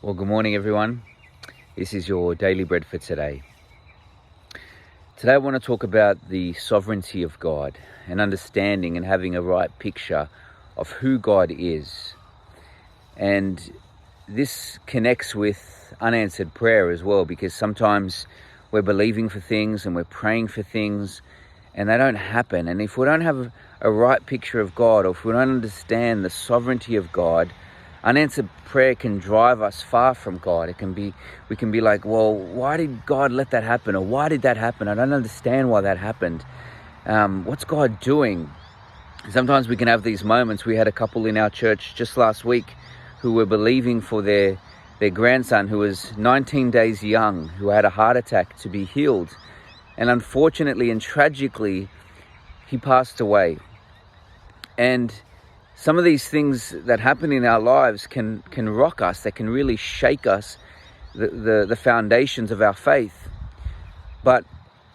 Well, good morning, everyone. This is your daily bread for today. Today I want to talk about the sovereignty of God and understanding and having a right picture of who God is. And this connects with unanswered prayer as well, because sometimes we're believing for things and we're praying for things and they don't happen. And if we don't have a right picture of God, or if we don't understand the sovereignty of God, unanswered prayer can drive us far from God. We can be like, well, why did God let that happen? Or why did that happen? I don't understand why that happened. What's God doing? Sometimes we can have these moments. We had a couple in our church just last week who were believing for their grandson, who was 19 days young, who had a heart attack, to be healed. And unfortunately and tragically, he passed away. And some of these things that happen in our lives can rock us. They can really shake us, the foundations of our faith. But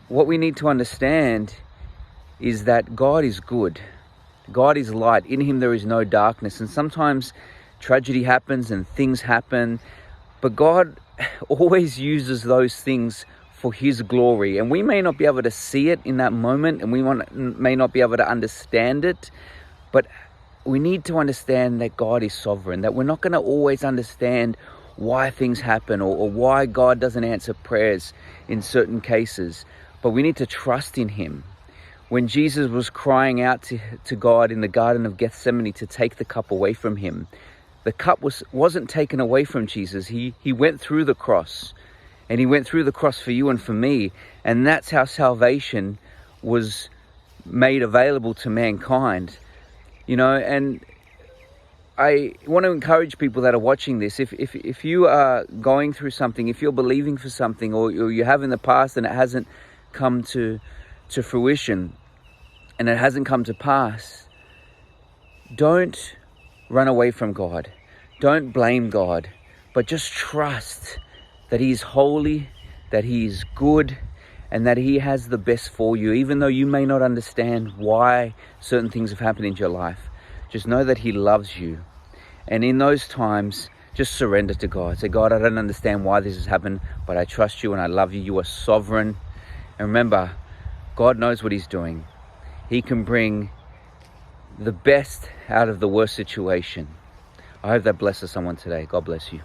what we need to understand is that God is good. God is light. In him there is no darkness. And sometimes tragedy happens and things happen, but God always uses those things for his glory. And we may not be able to see it in that moment, and we may not be able to understand it, but we need to understand that God is sovereign, that we're not going to always understand why things happen or why God doesn't answer prayers in certain cases, but we need to trust in him. When Jesus was crying out to God in the Garden of Gethsemane to take the cup away from him, the cup wasn't taken away from Jesus. He went through the cross, and he went through the cross for you and for me, and that's how salvation was made available to mankind. You know, and I want to encourage people that are watching this, if you are going through something, if you're believing for something, or you have in the past and it hasn't come to fruition and it hasn't come to pass, don't run away from God. Don't blame God, but just trust that he is holy, that he is good, and that he has the best for you. Even though you may not understand why certain things have happened in your life, just know that he loves you. And in those times, just surrender to God. Say, God, I don't understand why this has happened, but I trust you and I love you. You are sovereign. And remember, God knows what he's doing. He can bring the best out of the worst situation. I hope that blesses someone today. God bless you.